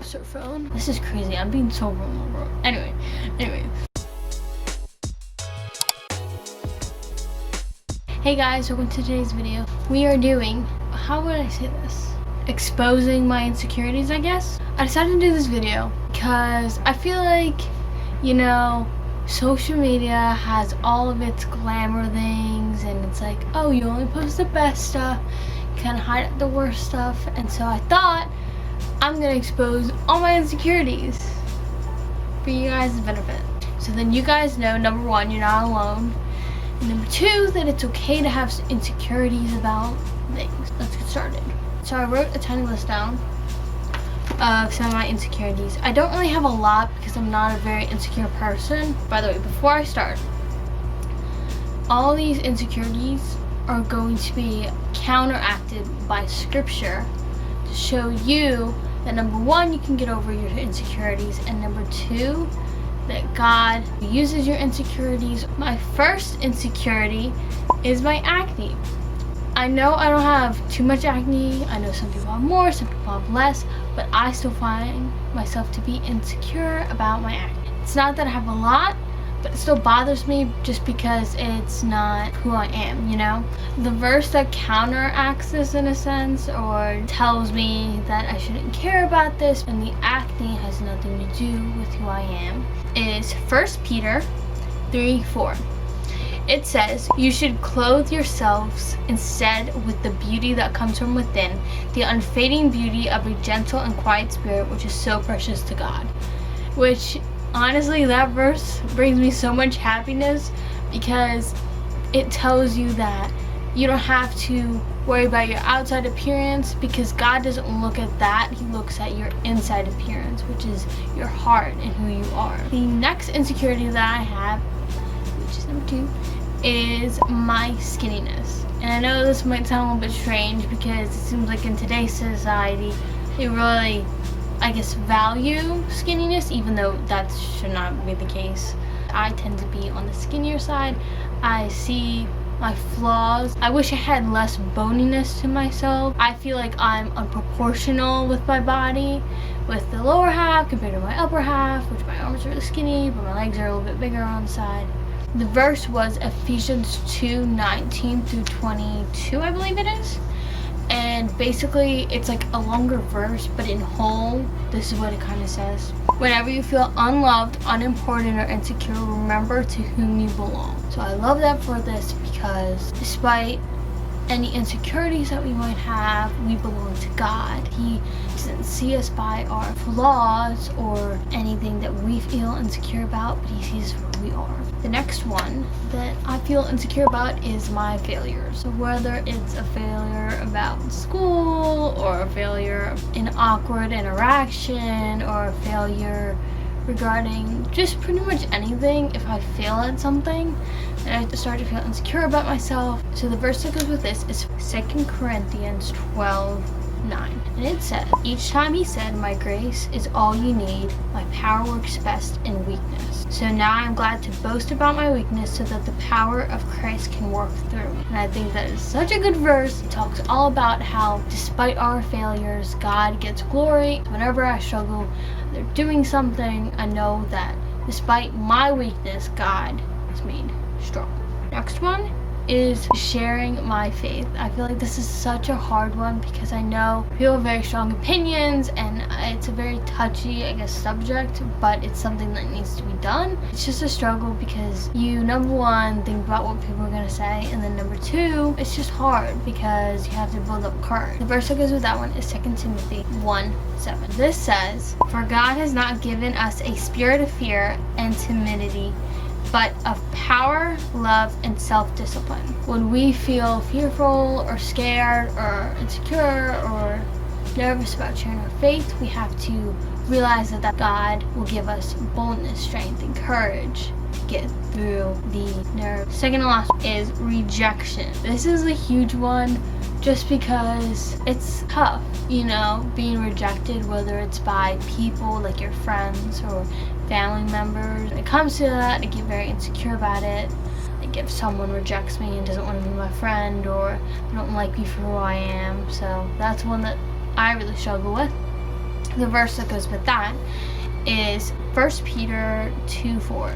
officer phone. This is crazy. I'm being so vulnerable. Anyway. Hey guys, welcome to today's video. We are doing, how would I say this? Exposing my insecurities, I guess. I decided to do this video because I feel like, social media has all of its glamour things, and it's like, oh, you only post the best stuff, you kind of hide the worst stuff. And so I thought I'm gonna expose all my insecurities for you guys' benefit. So then you guys know, number one, you're not alone. And number two, that it's okay to have insecurities about things. Let's get started. So I wrote a tiny list down of some of my insecurities. I don't really have a lot because I'm not a very insecure person. By the way, before I start, all these insecurities are going to be counteracted by scripture to show you that number one, you can get over your insecurities, and number two, that God uses your insecurities. My first insecurity is my acne. I know I don't have too much acne. I know some people have more, some people have less, but I still find myself to be insecure about my acne. It's not that I have a lot, but it still bothers me just because it's not who I am, The verse that counteracts this in a sense, or tells me that I shouldn't care about this and the acne has nothing to do with who I am, is 1 Peter 3:4. It says, you should clothe yourselves instead with the beauty that comes from within, the unfading beauty of a gentle and quiet spirit, which is so precious to God. Which, honestly, that verse brings me so much happiness because it tells you that you don't have to worry about your outside appearance, because God doesn't look at that. He looks at your inside appearance, which is your heart and who you are. The next insecurity that I have, which is number 2, is my skinniness. And I know this might sound a little bit strange because it seems like in today's society they really, value skinniness, even though that should not be the case. I tend to be on the skinnier side. I see my flaws. I wish I had less boniness to myself. I feel like I'm unproportional with my body, with the lower half compared to my upper half, which my arms are really skinny, but my legs are a little bit bigger on the side. The verse was Ephesians 2:19 through 22, I believe it is. And basically, it's like a longer verse, but in whole, this is what it kind of says. Whenever you feel unloved, unimportant, or insecure, remember to whom you belong. So I love that for this because despite any insecurities that we might have, we belong to God. He doesn't see us by our flaws or anything that we feel insecure about, but he sees who we are. The next one that I feel insecure about is my failures. So whether it's a failure about school, or a failure in awkward interaction, or a failure regarding just pretty much anything, if I fail at something, then I start to feel insecure about myself. So the verse that goes with this is 2 Corinthians 12:9. And it says, each time he said, my grace is all you need, my power works best in weakness. So now I'm glad to boast about my weakness so that the power of Christ can work through me. And I think that is such a good verse. It talks all about how despite our failures, God gets glory. Whenever I struggle, they're doing something, I know that despite my weakness, God is made strong. Next one is sharing my faith. I feel like this is such a hard one because I know people have very strong opinions and it's a very touchy, subject, but it's something that needs to be done. It's just a struggle because you, number one, think about what people are going to say, and then number two, it's just hard because you have to build up courage. The verse that goes with that one is 2 Timothy 1:7. This says, for God has not given us a spirit of fear and timidity, but of power, love, and self-discipline. When we feel fearful or scared or insecure or nervous about sharing our faith, we have to realize that God will give us boldness, strength, and courage to get through the nerve. Second to last is rejection. This is a huge one just because it's tough, being rejected, whether it's by people like your friends or family members. When it comes to that, I get very insecure about it. Like if someone rejects me and doesn't want to be my friend, or they don't like me for who I am. So that's one that I really struggle with. the verse that goes with that is 1 Peter 2:4.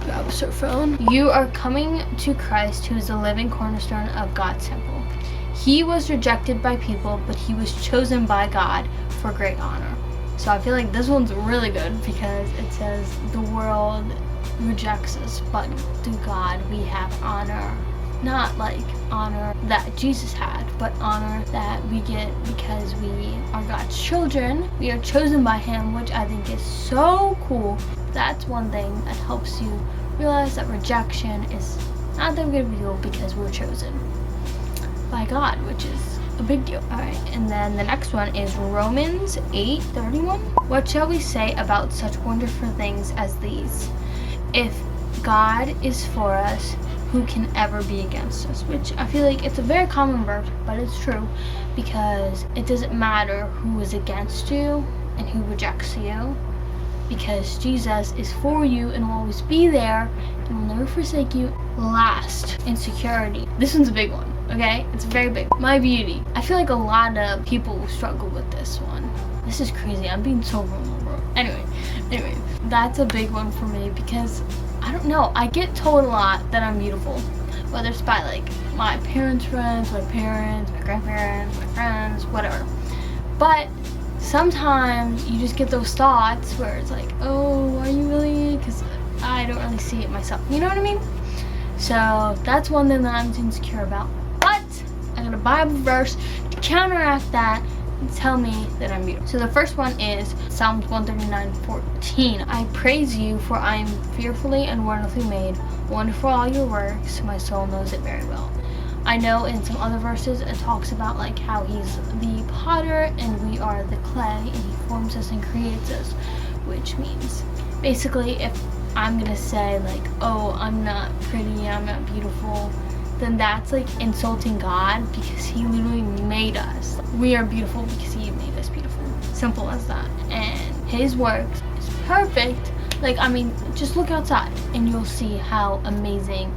Grab your phone. You are coming to Christ, who is the living cornerstone of God's temple. He was rejected by people, but he was chosen by God for great honor. So I feel like this one's really good because it says the world rejects us, but through God we have honor. Not like honor that Jesus had, but honor that we get because we are God's children. We are chosen by him, which I think is so cool. That's one thing that helps you realize that rejection is not that big of a deal because we're chosen by God, which is a big deal. Alright, and then the next one is Romans 8:31. What shall we say about such wonderful things as these? If God is for us, who can ever be against us? Which I feel like it's a very common verse, but it's true because it doesn't matter who is against you and who rejects you, because Jesus is for you and will always be there and will never forsake you. Last, insecurity. This one's a big one, okay? It's very big. My beauty. I feel like a lot of people struggle with this one. This is crazy. I'm being so vulnerable. Anyway, that's a big one for me because I don't know. I get told a lot that I'm beautiful, whether it's by like my parents' friends, my parents, my grandparents, my friends, whatever. But sometimes you just get those thoughts where it's like, oh, are you really? Because I don't really see it myself. You know what I mean? So that's one thing that I'm insecure about. But I got a Bible verse to counteract that and tell me that I'm beautiful. So the first one is Psalms 139:14. I praise you, for I am fearfully and wonderfully made. Wonderful all your works, my soul knows it very well. I know in some other verses it talks about like how he's the potter and we are the clay, and he forms us and creates us, which means basically if I'm gonna say like, oh, I'm not pretty, I'm not beautiful, then that's like insulting God because he literally made us. We are beautiful because he made us beautiful. Simple as that. And his work is perfect. Like, I mean, just look outside and you'll see how amazing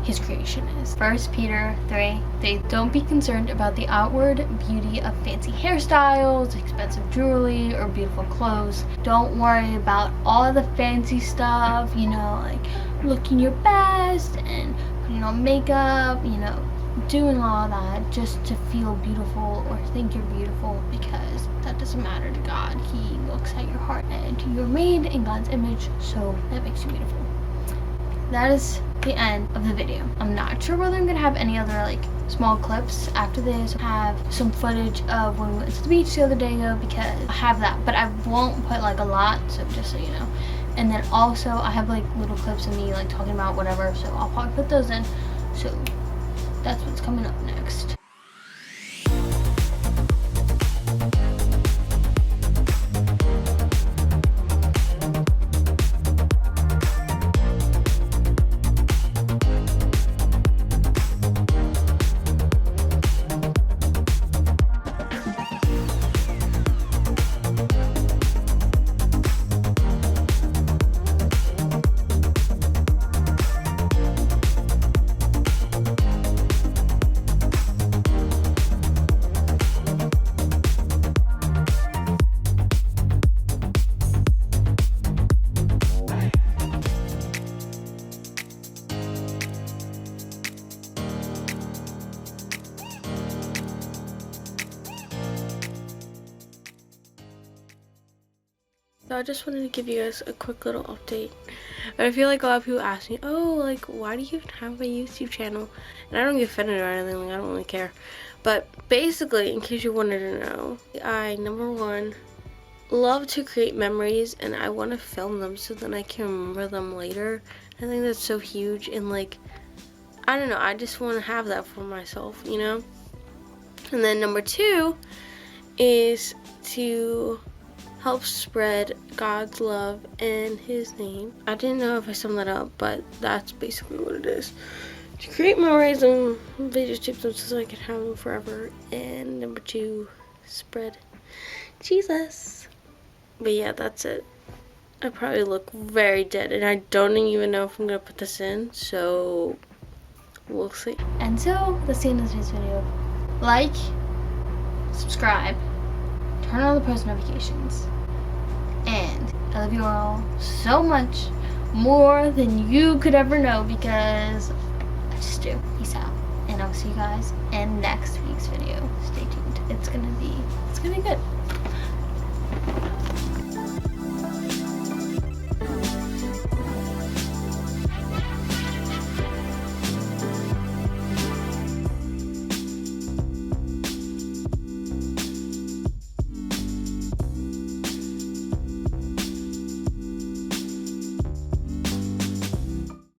his creation is. 1 Peter 3. Don't be concerned about the outward beauty of fancy hairstyles, expensive jewelry, or beautiful clothes. Don't worry about all the fancy stuff, you know, like looking your best and putting on makeup, you know, doing all that just to feel beautiful or think you're beautiful, because that doesn't matter to God. He looks at your heart and you're made in God's image, so that makes you beautiful. That is the end of the video. I'm not sure whether I'm gonna have any other like small clips after this. I have some footage of when we went to the beach the other day though, because I have that, but I won't put like a lot, so just so you know. And then also I have like little clips of me like talking about whatever, so I'll probably put those in. So that's what's coming up next. So I just wanted to give you guys a quick little update. I feel like a lot of people ask me, oh, like, why do you even have a YouTube channel? And I don't get offended or anything, like, I don't really care. But basically, in case you wanted to know, I, number one, love to create memories, and I want to film them so then I can remember them later. I think that's so huge, and like, I don't know, I just want to have that for myself, you know? And then number two is to help spread God's love and his name. I didn't know if I summed that up, but that's basically what it is. To create memories and video keep them so I can have them forever. And number two, spread Jesus. But yeah, that's it. I probably look very dead, and I don't even know if I'm gonna put this in, so we'll see. And so that's the end of this video. Like, subscribe, turn on the post notifications. And I love you all so much, more than you could ever know, because I just do. Peace out. And I'll see you guys in next week's video. Stay tuned. It's gonna be good.